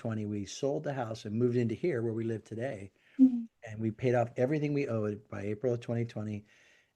2020, we sold the house and moved into here where we live today. Mhm. And we paid off everything we owed by April of 2020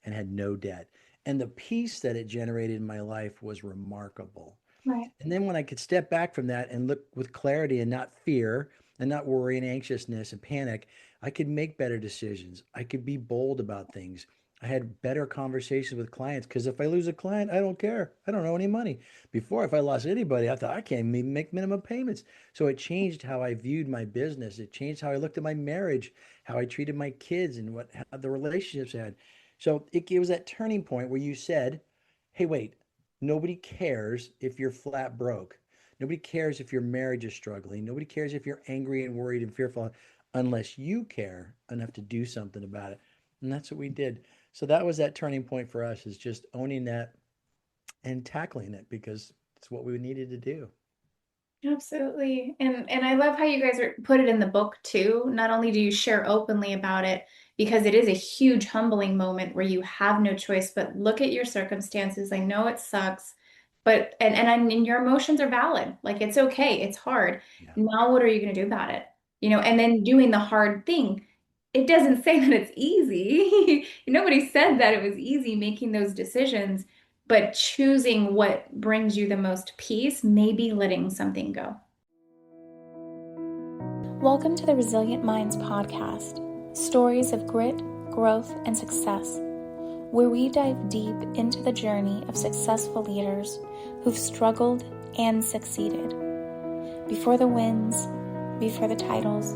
and had no debt. And the peace that it generated in my life was remarkable. Right. And then when I could step back from that and look with clarity and not fear and not worry and anxiousness and panic, I could make better decisions. I could be bold about things. I had better conversations with clients because if I lose a client, I don't care. I don't owe any money. Before, if I lost anybody, I thought I can't even make minimum payments. So it changed how I viewed my business. It changed how I looked at my marriage, how I treated my kids, and what how the relationships I had. So it was that turning point where you said, "Hey, wait, nobody cares if you're flat broke. Nobody cares if your marriage is struggling. Nobody cares if you're angry and worried and fearful unless you care enough to do something about it." And that's what we did. So that was that turning point for us is just owning that and tackling it because it's what we needed to do. Absolutely. And I love how you guys put it in the book too. Not only do you share openly about it, because it is a huge humbling moment where you have no choice but look at your circumstances. I know it sucks, but and your emotions are valid. Like it's okay. It's hard. Yeah. Now what are you going to do about it? And then doing the hard thing. It doesn't say that it's easy. Nobody said that it was easy making those decisions. But choosing what brings you the most peace, maybe letting something go. Welcome to the Resilient Minds podcast, stories of grit, growth, and success, where we dive deep into the journey of successful leaders who've struggled and succeeded. Before the wins, before the titles,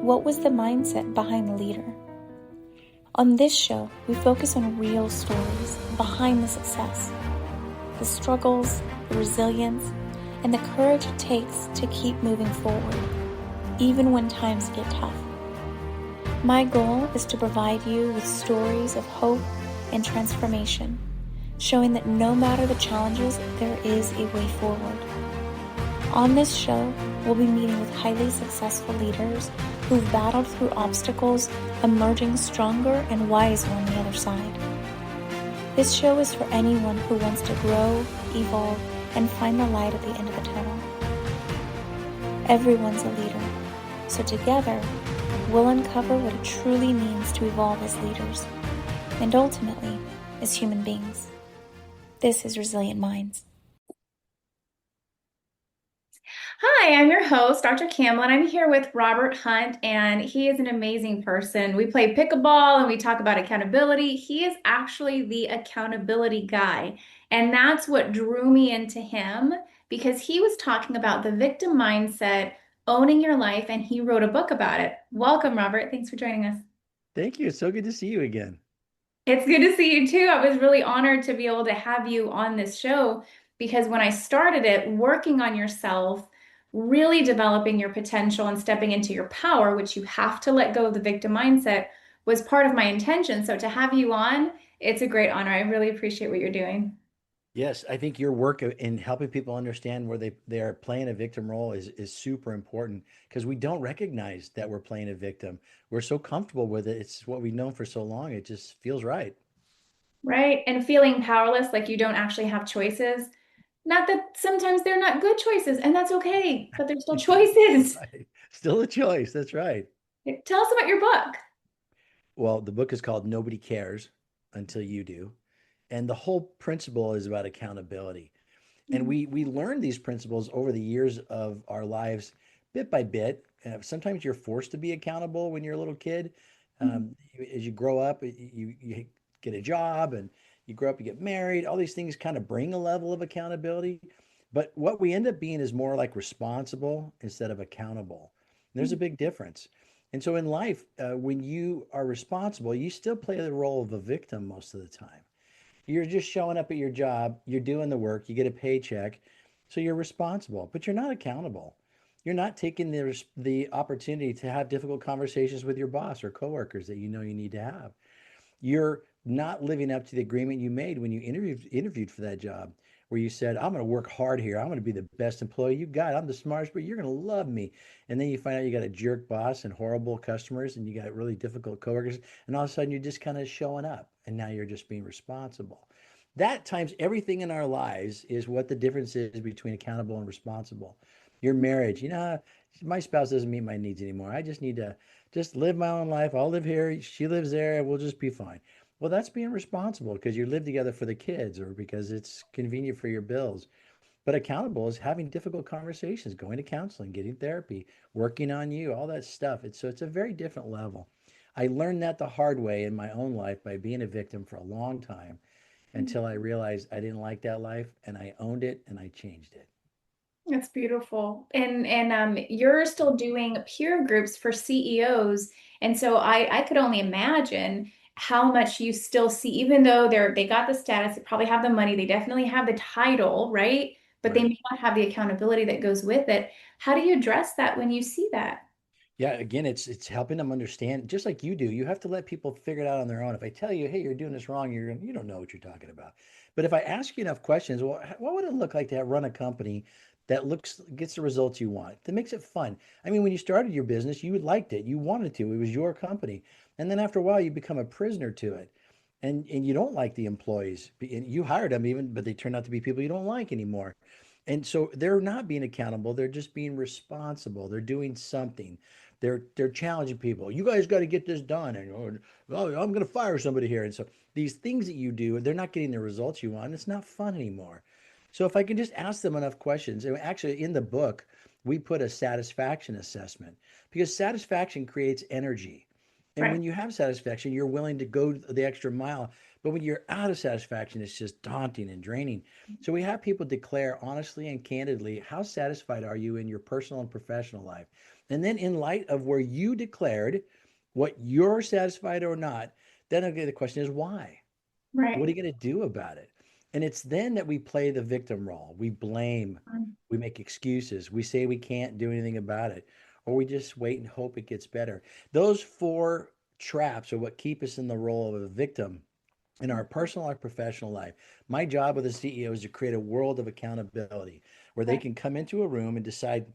what was the mindset behind the leader? On this show, we focus on real stories behind the success, the struggles, the resilience, and the courage it takes to keep moving forward, even when times get tough. My goal is to provide you with stories of hope and transformation, showing that no matter the challenges, there is a way forward. On this show, we'll be meeting with highly successful leaders who've battled through obstacles, emerging stronger and wiser on the other side. This show is for anyone who wants to grow, evolve, and find the light at the end of the tunnel. Everyone's a leader, so together, we'll uncover what it truly means to evolve as leaders, and ultimately, as human beings. This is Resilient Minds. Hi, I'm your host, Dr. Campbell, and I'm here with Robert Hunt, and he is an amazing person. We play pickleball and we talk about accountability. He is actually the accountability guy, and that's what drew me into him because he was talking about the victim mindset, owning your life, and he wrote a book about it. Welcome, Robert. Thanks for joining us. Thank you. It's so good to see you again. It's good to see you too. I was really honored to be able to have you on this show because when I started it, working on yourself, really developing your potential and stepping into your power, which you have to let go of the victim mindset, was part of my intention. So to have you on, it's a great honor. I really appreciate what you're doing. Yes, I think your work in helping people understand where they are playing a victim role is super important because we don't recognize that we're playing a victim. We're so comfortable with it. It's what we've known for so long. It just feels right. Right? And feeling powerless, like you don't actually have choices. Not that sometimes they're not good choices, and that's okay, but they're still choices. Right. Still a choice. That's right. Tell us about your book. Well, the book is called Nobody Cares Until You Do. And the whole principle is about accountability. And we learn these principles over the years of our lives, bit by bit. Sometimes you're forced to be accountable when you're a little kid. As you grow up, you get a job and you grow up, you get married. All these things kind of bring a level of accountability. But what we end up being is more like responsible instead of accountable. And there's a big difference. And so in life, when you are responsible, you still play the role of a victim most of the time. You're just showing up at your job, you're doing the work, you get a paycheck, so you're responsible, but you're not accountable. You're not taking the opportunity to have difficult conversations with your boss or coworkers that you know you need to have. You're not living up to the agreement you made when you interviewed for that job, where you said, "I'm going to work hard here. I'm going to be the best employee you got. I'm the smartest, but you're going to love me." And then you find out you got a jerk boss and horrible customers, and you got really difficult coworkers, and all of a sudden you're just kind of showing up, and now you're just being responsible. That times everything in our lives is what the difference is between accountable and responsible. Your marriage, my spouse doesn't meet my needs anymore. I just need to just live my own life. I'll live here. She lives there. We'll just be fine. Well, that's being responsible because you live together for the kids or because it's convenient for your bills. But accountable is having difficult conversations, going to counseling, getting therapy, working on you, all that stuff. It's a very different level. I learned that the hard way in my own life by being a victim for a long time until I realized I didn't like that life and I owned it and I changed it. That's beautiful. And you're still doing peer groups for CEOs. And so I could only imagine how much you still see, even though they got the status, they probably have the money, they definitely have the title, right? But they Right. may not have the accountability that goes with it. How do you address that when you see that? Yeah, again, it's helping them understand, just like you do. You have to let people figure it out on their own. If I tell you, hey, you're doing this wrong, you don't know what you're talking about. But if I ask you enough questions, well, what would it look like to run a company that gets the results you want, that makes it fun? I mean, when you started your business, you liked it, you wanted to, it was your company, and then after a while, you become a prisoner to it, and you don't like the employees. And you hired them even, but they turn out to be people you don't like anymore. And so they're not being accountable. They're just being responsible. They're doing something. They're challenging people. You guys got to get this done. And oh, I'm going to fire somebody here. And so these things that you do, they're not getting the results you want. It's not fun anymore. So if I can just ask them enough questions, and actually in the book, we put a satisfaction assessment because satisfaction creates energy. And Right. when you have satisfaction, you're willing to go the extra mile. But when you're out of satisfaction, it's just daunting and draining. So we have people declare honestly and candidly, how satisfied are you in your personal and professional life? And then in light of where you declared what you're satisfied or not, then okay, the question is why? What are Right. you going to do about it? And it's then that we play the victim role. We blame, Mm. we make excuses, we say we can't do anything about it, or we just wait and hope it gets better. Those four traps are what keep us in the role of a victim in our personal or professional life. My job with a CEO is to create a world of accountability where they Right. can come into a room and decide,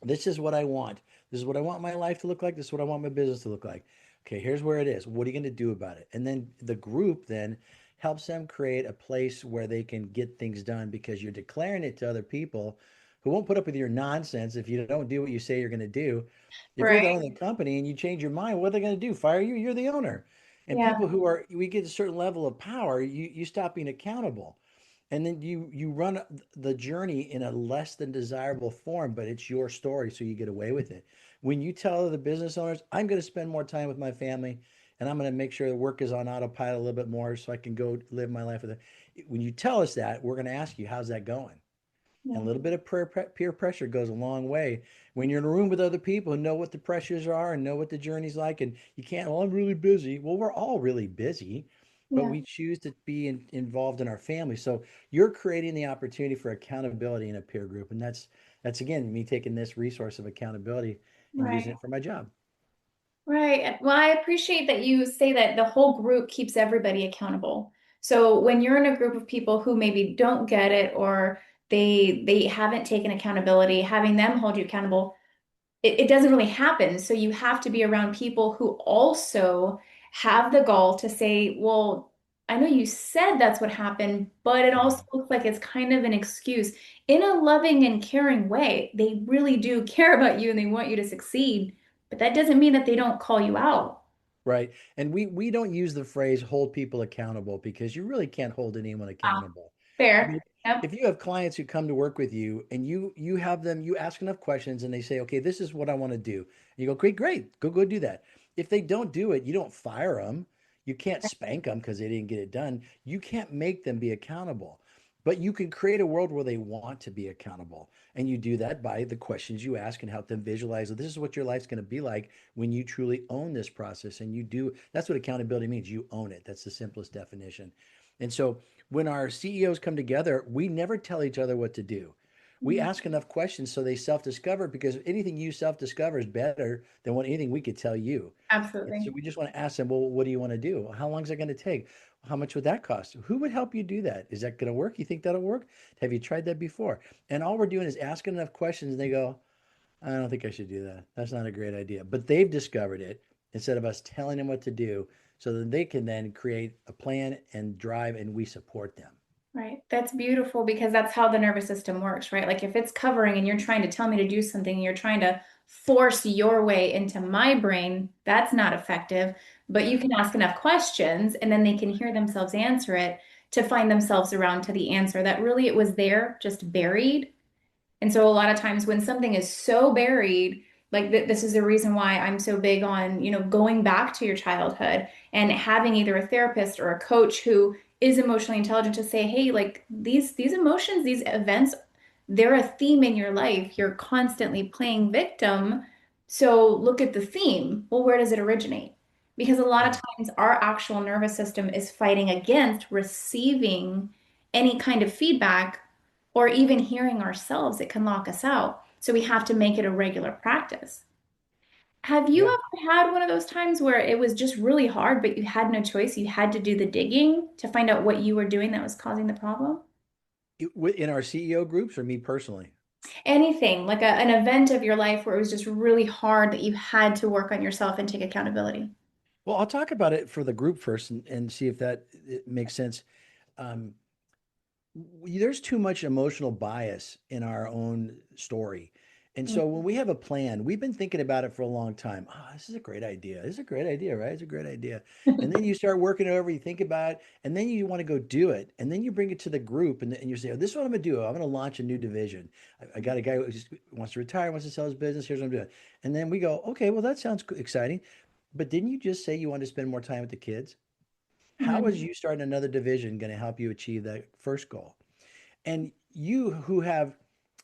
this is what I want. This is what I want my life to look like. This is what I want my business to look like. Okay, here's where it is. What are you going to do about it? And then the group then helps them create a place where they can get things done because you're declaring it to other people who won't put up with your nonsense if you don't do what you say you're going to do. If you're the Right. owner of the company and you change your mind, what are they going to do? Fire you? You're the owner. And Yeah. people who are, we get a certain level of power, you stop being accountable. And then you run the journey in a less than desirable form, but it's your story, so you get away with it. When you tell the business owners, I'm going to spend more time with my family, and I'm going to make sure the work is on autopilot a little bit more, so I can go live my life with it. When you tell us that, we're going to ask you, how's that going? And a Yeah. little bit of peer pressure goes a long way when you're in a room with other people who know what the pressures are and know what the journey's like. And you can't, well, I'm really busy. Well, we're all really busy, but Yeah. we choose to be involved in our family. So you're creating the opportunity for accountability in a peer group. And that's again, me taking this resource of accountability and Right. using it for my job. Right. Well, I appreciate that you say that the whole group keeps everybody accountable. So when you're in a group of people who maybe don't get it or they haven't taken accountability, having them hold you accountable, it doesn't really happen. So you have to be around people who also have the gall to say, well, I know you said that's what happened, but it also Mhm. looks like it's kind of an excuse in a loving and caring way. They really do care about you and they want you to succeed, but that doesn't mean that they don't call you out. Right. And we don't use the phrase hold people accountable because you really can't hold anyone Ah, accountable. I fair. mean, Yep. if you have clients who come to work with you and you have them, you ask enough questions and they say, okay, this is what I want to do. And you go, great, great, go do that. If they don't do it, you don't fire them. You can't spank them because they didn't get it done. You can't make them be accountable. But you can create a world where they want to be accountable. And you do that by the questions you ask and help them visualize that this is what your life's going to be like when you truly own this process. And you do, that's what accountability means. You own it. That's the simplest definition. And so when our CEOs come together, we never tell each other what to do. We Mhm. ask enough questions so they self-discover because anything you self-discover is better than what anything we could tell you. And so Absolutely. we just want to ask them, well, what do you want to do? How long is it going to take? How much would that cost? Who would help you do that? Is that going to work? You think that'll work? Have you tried that before? And all we're doing is asking enough questions and they go, I don't think I should do that. That's not a great idea. But they've discovered it instead of us telling them what to do so that they can then create a plan and drive and we support them. Right. That's beautiful because that's how the nervous system works, right? Like if it's covering and you're trying to tell me to do something, and you're trying to force your way into my brain, that's not effective. But you can ask enough questions and then they can hear themselves answer it to find themselves around to the answer that really it was there, just buried. And so a lot of times when something is so buried, like this is the reason why I'm so big on, going back to your childhood and having either a therapist or a coach who is emotionally intelligent to say, hey, like these emotions, these events, they're a theme in your life. You're constantly playing victim. So look at the theme. Well, where does it originate? Because a lot of Yeah. times our actual nervous system is fighting against receiving any kind of feedback or even hearing ourselves, it can lock us out. So we have to make it a regular practice. Have you Yeah. ever had one of those times where it was just really hard, but you had no choice? You had to do the digging to find out what you were doing that was causing the problem? In our CEO groups or me personally? Anything like an event of your life where it was just really hard that you had to work on yourself and take accountability. Well, I'll talk about it for the group first and see if that it makes sense. Um, there's too much emotional bias in our own story. And so when we have a plan, we've been thinking about it for a long time. Oh, this is a great idea. This is a great idea, right? It's a great idea. And then you start working it over, you think about it, and then you want to go do it. And then you bring it to the group and you say, oh, this is what I'm going to do. I'm going to launch a new division. I got a guy who just wants to retire, wants to sell his business. Here's what I'm doing. And then we go, okay, well, that sounds exciting. But didn't you just say you want to spend more time with the kids? How is Mhm. you starting another division going to help you achieve that first goal? And you who have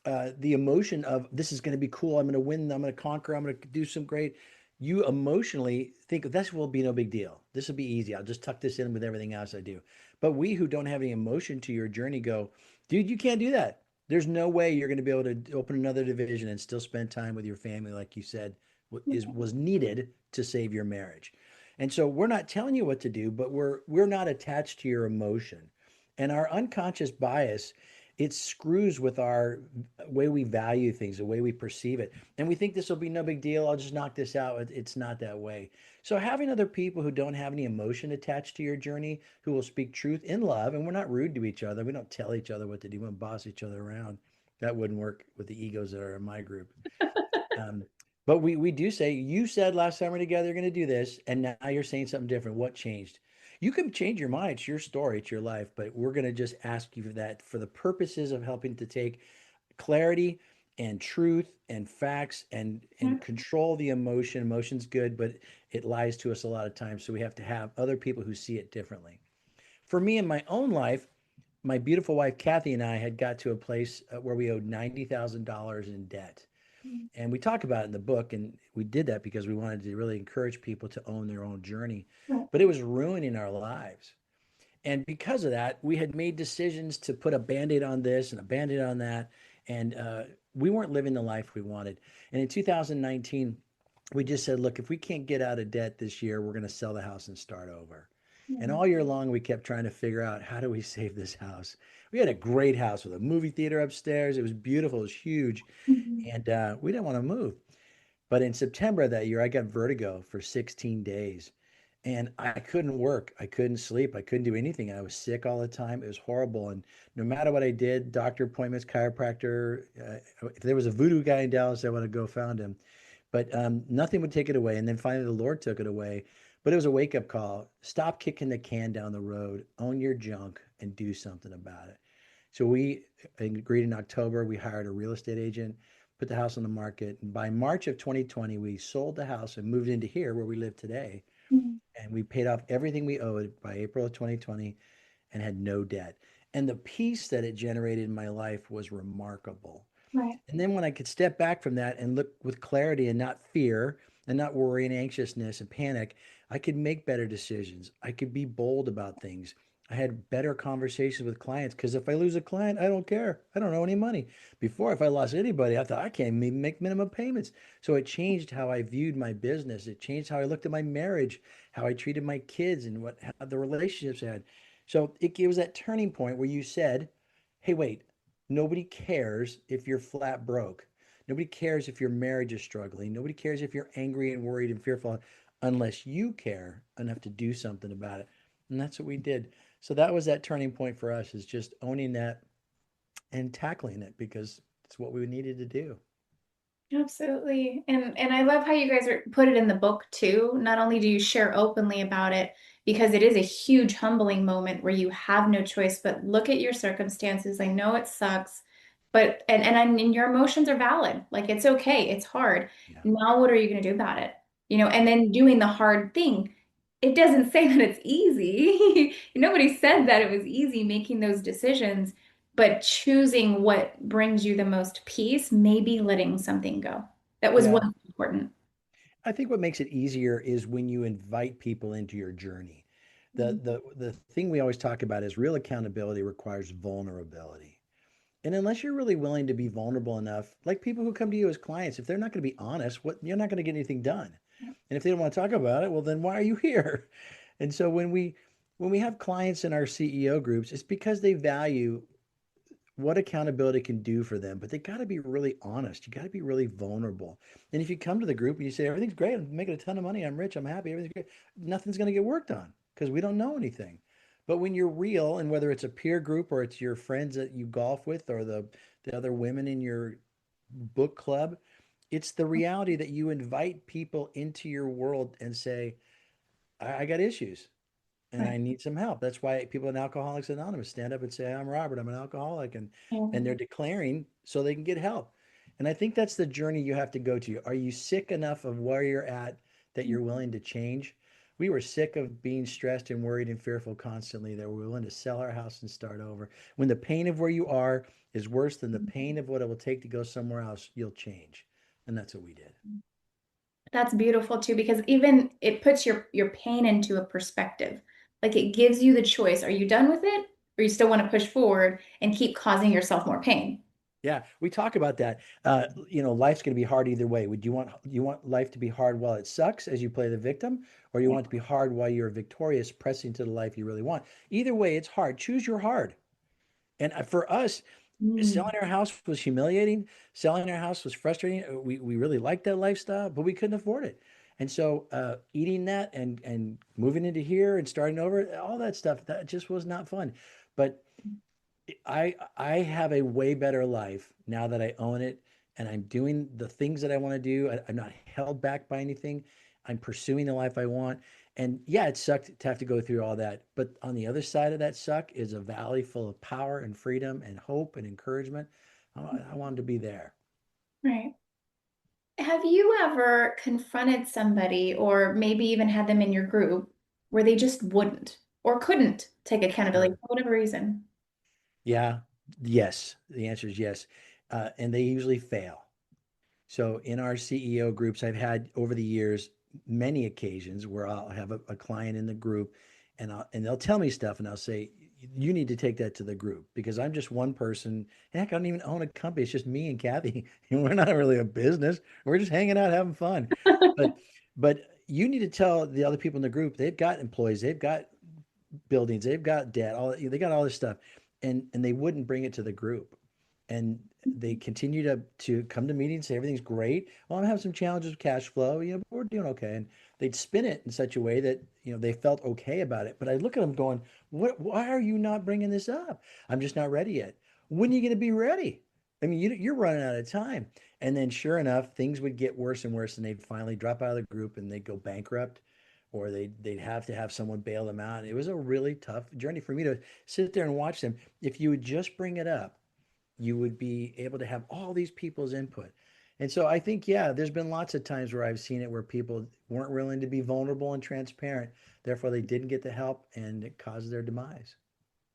the emotion of this is going to be cool, I'm going to win, I'm going to conquer, I'm going to do some great. You emotionally think this will be no big deal. This will be easy. I'll just tuck this in with everything else I do. But we who don't have any emotion to your journey go, dude, you can't do that. There's no way you're going to be able to open another division and still spend time with your family, like you said, was needed to save your marriage. And so we're not telling you what to do, but we're not attached to your emotion. And our unconscious bias, it screws with our way we value things, the way we perceive it. And we think this will be no big deal. I'll just knock this out. It's not that way. So having other people who don't have any emotion attached to your journey, who will speak truth in love, and we're not rude to each other. We don't tell each other what to do. We don't boss each other around. That wouldn't work with the egos that are in my group. Um, but we do say, you said last time we're together, you're going to do this, and now you're saying something different. What changed? You can change your mind. It's your story, it's your life, but we're going to just ask you for that for the purposes of helping to take clarity and truth and facts and control the emotion. Emotion's good, but it lies to us a lot of times. So we have to have other people who see it differently. For me in my own life, my beautiful wife Kathy and I had got to a place where we owed $90,000 in debt. And we talk about it in the book, and we did that because we wanted to really encourage people to own their own journey. But it was ruining our lives. And because of that, we had made decisions to put a band-aid on this and a band-aid on that. And we weren't living the life we wanted. And in 2019, we just said, look, if we can't get out of debt this year, we're going to sell the house and start over. And all year long, we kept trying to figure out how do we save this house. We had a great house with a movie theater upstairs. It was beautiful. It was huge. Mhm. And we didn't want to move. But in September of that year, I got vertigo for 16 days and I couldn't work. I couldn't sleep. I couldn't do anything. I was sick all the time. It was horrible. And no matter what I did, doctor appointments, chiropractor, if there was a voodoo guy in Dallas, I would have go found him. But nothing would take it away. And then finally, the Lord took it away. But it was a wake up call. Stop kicking the can down the road, own your junk, and do something about it. So we agreed in October. We hired a real estate agent, put the house on the market. And by March of 2020, we sold the house and moved into here where we live today. Mhm. And we paid off everything we owed by April of 2020 and had no debt. And the peace that it generated in my life was remarkable. Right. And then when I could step back from that and look with clarity and not fear and not worry and anxiousness and panic, I could make better decisions. I could be bold about things. I had better conversations with clients because if I lose a client, I don't care. I don't owe any money. Before, if I lost anybody, I thought I can't even make minimum payments. So it changed how I viewed my business. It changed how I looked at my marriage, how I treated my kids, and what how the relationships I had. So it was that turning point where you said, "Hey, wait, nobody cares if you're flat broke. Nobody cares if your marriage is struggling. Nobody cares if you're angry and worried and fearful unless you care enough to do something about it." And that's what we did. So that was that turning point for us, is just owning that and tackling it because it's what we needed to do. Absolutely. And I love how you guys are put it in the book too. Not only do you share openly about it, because it is a huge humbling moment where you have no choice but look at your circumstances. I know it sucks, but and your emotions are valid. Like it's okay. It's hard. Yeah. Now what are you going to do about it? And then doing the hard thing. It doesn't say that it's easy. Nobody said that it was easy making those decisions. But choosing what brings you the most peace, maybe letting something go. That was Yeah. what's important. I think what makes it easier is when you invite people into your journey. The thing we always talk about is real accountability requires vulnerability. And unless you're really willing to be vulnerable enough, like people who come to you as clients, if they're not going to be honest, what you're not going to get anything done. And if they don't want to talk about it, well, then why are you here? And so when we have clients in our CEO groups, it's because they value what accountability can do for them, but they got to be really honest. You got to be really vulnerable. And if you come to the group and you say, everything's great, I'm making a ton of money, I'm rich, I'm happy, everything's great, nothing's going to get worked on because we don't know anything. But when you're real, and whether it's a peer group or it's your friends that you golf with or the other women in your book club, it's the reality that you invite people into your world and say, I got issues and Right. I need some help. That's why people in Alcoholics Anonymous stand up and say, "I'm Robert, I'm an alcoholic," and they're Yeah. declaring so they can get help. And I think that's the journey you have to go to. Are you sick enough of where you're at that you're willing to change? We were sick of being stressed and worried and fearful constantly that we're willing to sell our house and start over. When the pain of where you are is worse than the pain of what it will take to go somewhere else, you'll change. And that's what we did. That's beautiful too, because even it puts your pain into a perspective. Like it gives you the choice. Are you done with it? Or you still want to push forward and keep causing yourself more pain? Yeah, we talk about that. Life's going to be hard either way. Would you want life to be hard while it sucks as you play the victim, or you Yeah. want it to be hard while you're victorious, pressing to the life you really want? Either way, it's hard. Choose your hard. And for us, Mm. selling our house was humiliating. Selling our house was frustrating. We really liked that lifestyle, but we couldn't afford it. And so, eating that and moving into here and starting over, all that stuff, that just was not fun. But I have a way better life now that I own it and I'm doing the things that I want to do. I'm not held back by anything. I'm pursuing the life I want. And yeah, it sucked to have to go through all that. But on the other side of that suck is a valley full of power and freedom and hope and encouragement. I wanted to be there. Right. Have you ever confronted somebody or maybe even had them in your group where they just wouldn't or couldn't take accountability Sure. for whatever reason? Yeah. Yes. The answer is yes. And they usually fail. So in our CEO groups, I've had over the years many occasions where I'll have a client in the group and they'll tell me stuff and I'll say, you need to take that to the group because I'm just one person. Heck, I don't even own a company. It's just me and Kathy. And we're not really a business. We're just hanging out, having fun. But but you need to tell the other people in the group, they've got employees, they've got buildings, they've got debt, they got all this stuff. And they wouldn't bring it to the group and they continue to come to meetings, say everything's great. Well, I'm having some challenges with cash flow, but we're doing okay. And they'd spin it in such a way that they felt okay about it. But I look at them going, "What? Why are you not bringing this up? I'm just not ready yet. When are you going to be ready? I mean, you're running out of time." And then, sure enough, things would get worse and worse, and they'd finally drop out of the group and they'd go bankrupt, or they'd have to have someone bail them out. It was a really tough journey for me to sit there and watch them. If you would just bring it up, you would be able to have all these people's input. And so I think, yeah, there's been lots of times where I've seen it where people weren't willing to be vulnerable and transparent. Therefore, they didn't get the help and it caused their demise.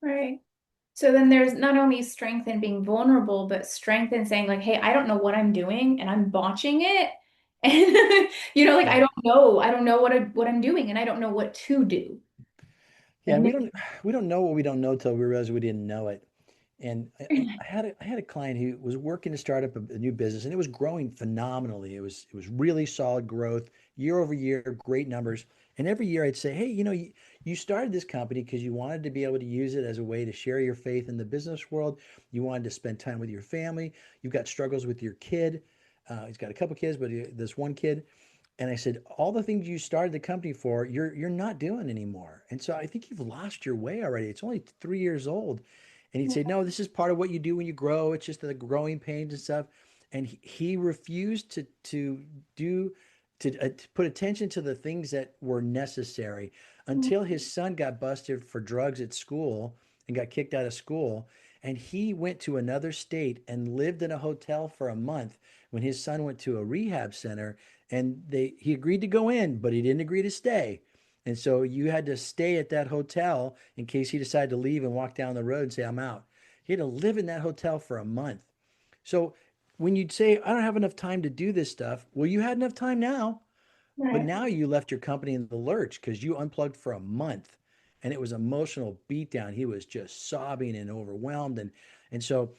Right. So then there's not only strength in being vulnerable, but strength in saying like, hey, I don't know what I'm doing and I'm botching it. And like Yeah. I don't know what I'm doing and I don't know what to do. Yeah, we don't know what we don't know till we realize we didn't know it. And I had a client who was working to start up a new business, and it was growing phenomenally. It was really solid growth year over year, great numbers. And every year I'd say, hey, you started this company because you wanted to be able to use it as a way to share your faith in the business world. You wanted to spend time with your family. You've got struggles with your kid. He's got a couple kids, but this one kid. And I said, all the things you started the company for, you're not doing anymore. And so I think you've lost your way already. It's only 3 years old. And he'd say, no, this is part of what you do when you grow. It's just the growing pains and stuff. And he refused do to put attention to the things that were necessary until his son got busted for drugs at school and got kicked out of school. And he went to another state and lived in a hotel for a month when his son went to a rehab center, and he agreed to go in, but he didn't agree to stay. And so you had to stay at that hotel in case he decided to leave and walk down the road and say, I'm out. He had to live in that hotel for a month. So when you'd say, I don't have enough time to do this stuff, well, you had enough time now, but Right. now you left your company in the lurch because you unplugged for a month, and it was emotional beatdown. He was just sobbing and overwhelmed. And so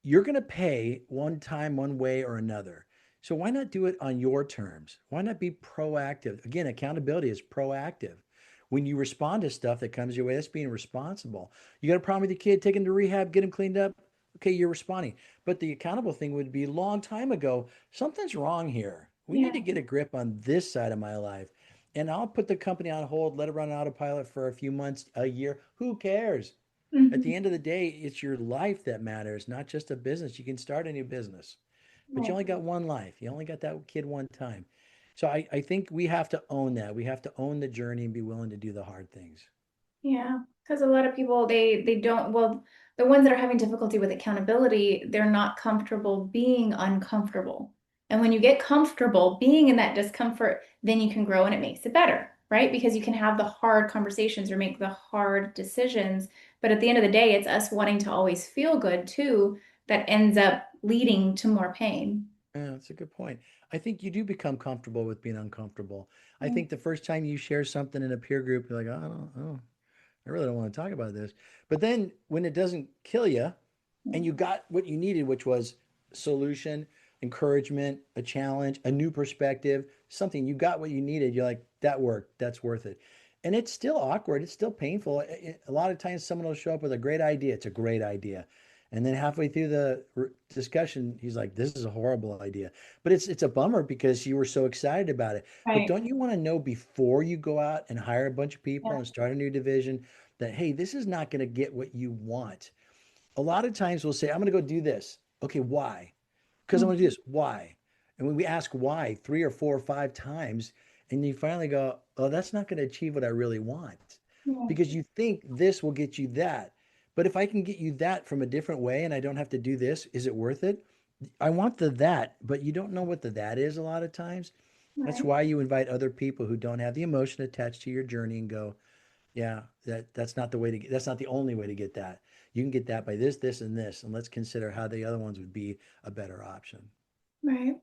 you're going to pay one time, one way or another. So why not do it on your terms? Why not be proactive? Again, accountability is proactive. When you respond to stuff that comes your way, that's being responsible. You got a problem with your kid, take him to rehab, get him cleaned up. Okay, you're responding. But the accountable thing would be a long time ago. Something's wrong here. We need Yeah. to get a grip on this side of my life. And I'll put the company on hold, let it run autopilot for a few months, a year. Who cares? At the Mhm. end of the day, it's your life that matters, not just a business. You can start a new business, but you Right. only got one life. You only got that kid one time. So I think we have to own that. We have to own the journey and be willing to do the hard things. Yeah, because a lot of people they don't, well, the ones that are having difficulty with accountability, they're not comfortable being uncomfortable. And when you get comfortable being in that discomfort, then you can grow and it makes it better, right? Because you can have the hard conversations or make the hard decisions. But at the end of the day, it's us wanting to always feel good too that ends up leading to more pain. Yeah, that's a good point. I think you do become comfortable with being uncomfortable. I Mm. think the first time you share something in a peer group, you're like, oh, I really don't want to talk about this. But then when it doesn't kill you, and you got what you needed, which was solution, encouragement, a challenge, a new perspective, something. You got what you needed. You're like, that worked. That's worth it. And it's still awkward. It's still painful. A lot of times, someone will show up with a great idea. It's a great idea. And then halfway through the discussion, he's like, "This is a horrible idea." But it's a bummer because you were so excited about it. But Right. don't you want to know before you go out and hire a bunch of people Yeah. and start a new division that, hey, this is not going to get what you want? A lot of times we'll say, I'm going to go do this. Okay, why? Because I Mm. want to do this. Why? And when we ask why 3 or 4 or 5 times, and you finally go, oh, that's not going to achieve what I really want. Yeah. Because you think this will get you that. But if I can get you that from a different way and I don't have to do this, is it worth it? I want the that, but you don't know what the that is a lot of times. That's Right. why you invite other people who don't have the emotion attached to your journey and go, yeah, that's not the way to get, that's not the only way to get that. You can get that by this, this, and this, and let's consider how the other ones would be a better option. Right.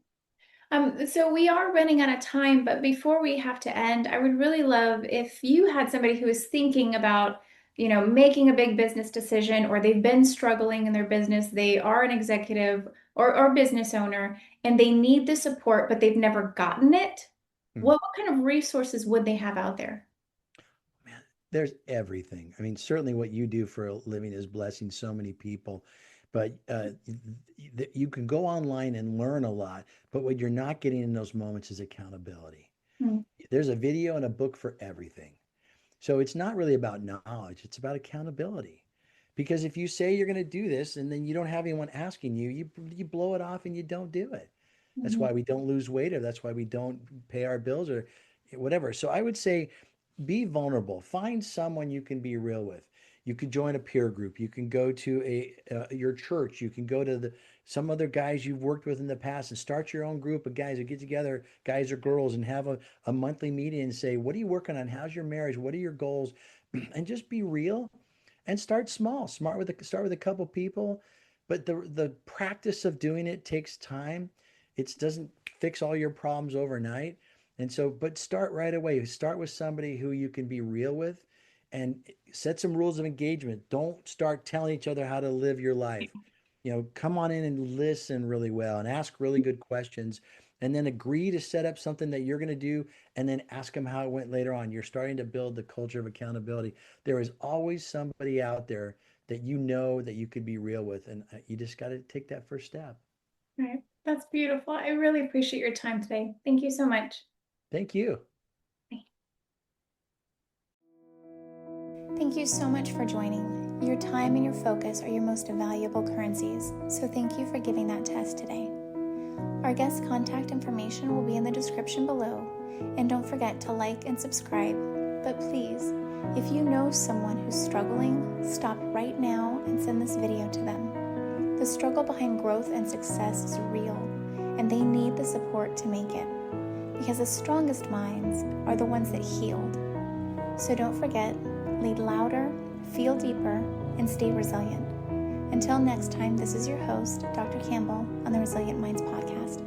So we are running out of time, but before we have to end, I would really love if you had somebody who is thinking about, making a big business decision, or they've been struggling in their business, they are an executive or business owner, and they need the support, but they've never gotten it. Hmm. What kind of resources would they have out there? Man, there's everything. I mean, certainly what you do for a living is blessing so many people, but you can go online and learn a lot. But what you're not getting in those moments is accountability. Hmm. There's a video and a book for everything. So it's not really about knowledge, it's about accountability. Because if you say you're going to do this and then you don't have anyone asking you, you blow it off and you don't do it. That's Mhm. why we don't lose weight, or that's why we don't pay our bills, or whatever. So I would say be vulnerable. Find someone you can be real with. You can join a peer group. You can go to your church. You can go to some other guys you've worked with in the past and start your own group of guys that get together, guys or girls, and have a monthly meeting and say, what are you working on? How's your marriage? What are your goals? And just be real and start small. Start with a couple people, but the practice of doing it takes time. It doesn't fix all your problems overnight. And so, but start right away. Start with somebody who you can be real with and set some rules of engagement. Don't start telling each other how to live your life. Come on in and listen really well and ask really good questions, and then agree to set up something that you're going to do, and then ask them how it went later on. You're starting to build the culture of accountability. There is always somebody out there that you know that you could be real with, and you just got to take that first step. Right. That's beautiful. I really appreciate your time today. Thank you so much. Thank you. Thank you so much for joining. Your time and your focus are your most valuable currencies, so thank you for giving that to us today. Our guest contact information will be in the description below, and don't forget to like and subscribe. But please, if you know someone who's struggling, stop right now and send this video to them. The struggle behind growth and success is real, and they need the support to make it, because the strongest minds are the ones that healed. So don't forget, lead louder, feel deeper, and stay resilient. Until next time, this is your host, Dr. Campbell, on the Resilient Minds podcast.